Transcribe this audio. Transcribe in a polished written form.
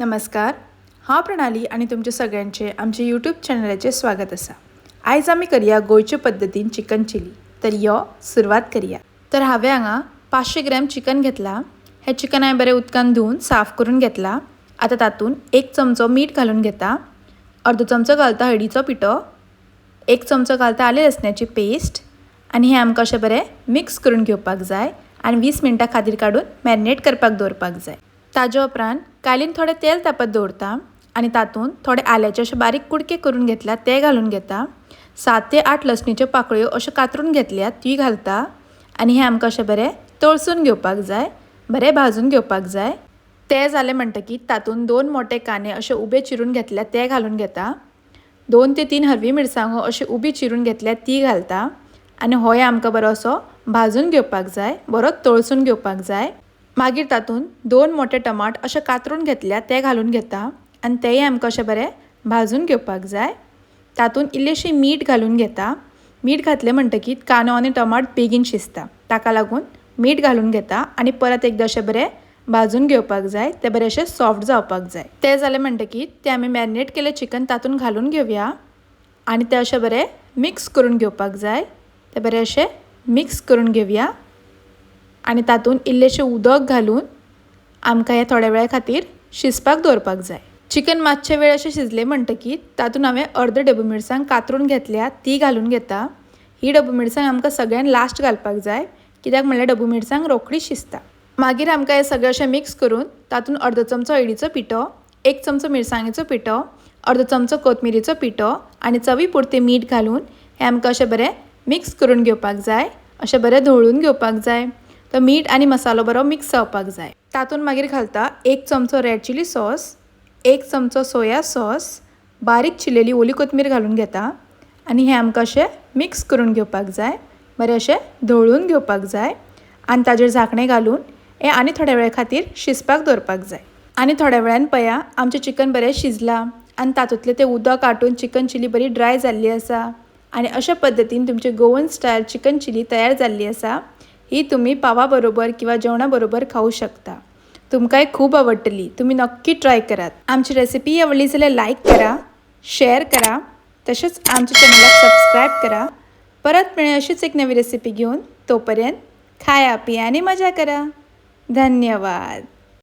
नमस्कार, हांव प्रणाली आणि तुमचे सगळ्यांचे आमचे यूट्यूब चॅनलाचे स्वागत असा। आयज आमी करया गोंयचे पद्दतीन चिकन चिली। तर यो सुरवात करया। तर हांवें हांगा 500 ग्रॅम चिकन घेतला। हे चिकन हांवें बरें उदकान धुवन साफ करून घेतला। आता तातून 1 चमचो मीठ घालून घेता, अर्दो चमचो घालता हळदीचो पिठो, 1 चमचो घालता आले लसण्याची पेस्ट आणि हे आमकां अशें बरें मिक्स करून घेवपाक जाय आणि 20 मिनटां खातीर काडून मॅरिनेट करपाक दवरपाक जाय। ताजे उपरांत कायलीन थोडे तेल तापत दवरता आणि तातून थोडे आल्याचे अशे बारीक कुडके करून घेतल्या ते घालून घेता। 7 ते 8 लसणीच्यो पाकळ्यो अश्यो कातरून घेतल्या ती घालता आणि हे आमकां अशें बरें तळसून घेवपाक जाय, बरें भाजून घेवपाक जाय। ते जाले म्हणटकीर तातून 2 मोठे कांदे अशे उबे चिरून घेतल्या ते घालून घेता। 2 ते 3 हरवी मिरसांगो अशी उबी चिरून घेतल्या ती घालता आणि होय आमकां बरो असो भाजून घेवपाक जाय, बरो तळसून घेवपाक जाय। मागीर तातून 2 मोठे टमाट अशे कातरून घेतल्या ते घालून घेता आणि तेय आमकां अशें बरें भाजून घेवपाक जाय। तातून इल्लेशें मीठ घालून घेता। मीठ घातलें म्हणटकीर कांदो आनी टमाट बेगीन शिजता, ताका लागून मीठ घालून घेता आणि परत एकदां अशें बरें भाजून घेवपाक जाय, ते बरें अशें सॉफ्ट जावपाक जाय। ते जालें म्हणटकीर ते आमी मॅरिनेट केले चिकन तातून घालून घेवया आणि ते अशें बरें मिक्स करून घेवपाक जाय। ते बरें अशें मिक्स करून घेवया आणि तातून इल्लेशें उदक घालून आमकां हे थोड्या वेळा खातीर शिजपाक दवरपाक जाय। चिकन मातशे वेळ अशें शिजलें म्हणटकीर तातून हांवें अर्द डबू मिरसांग कातरून घेतल्या ती घालून घेता। ही डबू मिरसांग आमकां सगळ्यान लास्ट घालपाक जाय, कित्याक म्हणल्यार डबू मिरसांग रोखडी शिजता। मागीर आमकां हे सगळें अशें मिक्स करून तातून अर्दो चमचो हळदीचो पिठो, 1 चमचो मिरसांगेचो पिठो, अर्दो चमचो कोथमिरीचो पिठो आणि चवी पुरतें मीठ घालून हे आमकां अशें बरें मिक्स करून घेवपाक जाय, अशें बरें धवळून घेवपाक जाय। तो मीठ आणि मसालो बरो मिक्स जावपाक जाय। तातून मागीर घालता 1 चमचो रेड चिली सॉस, 1 चमचो सोया सॉस, बारीक चिरलेली ओली कोथमीर घालून घेता आणि हे आमकां अशें मिक्स करून घेवपाक जाय, बरें अशें धवळून घेवपाक जाय आणि ताजेर झांकणें घालून हे आनी थोड्या वेळा खातीर शिजपाक दवरपाक जाय। आनी थोड्या वेळान पळया आमचें चिकन बरें शिजलां आणि तातूंतलें तें उदक आटून चिकन चिली बरी ड्राय जाल्ली आसा आणि अशा पद्दतीन तुमची गोवन स्टायल चिकन चिली तयार जाल्ली आसा। ही तुम्ही पावा बरोबर किंवा जेवणा बरोबर खाऊ शकता। तुमकांय खूब आवडटली, तुम्ही नक्की ट्राय करात। आमची रेसिपी आवडली जाल्यार लाईक करा, शेअर करा, तसेच आमच्या चॅनलाक सबस्क्राईब करा। परत मिळेल अशीच एक नवी रेसिपी घेऊन, तोपर्यंत खाया पिया आणि मजा करा। धन्यवाद।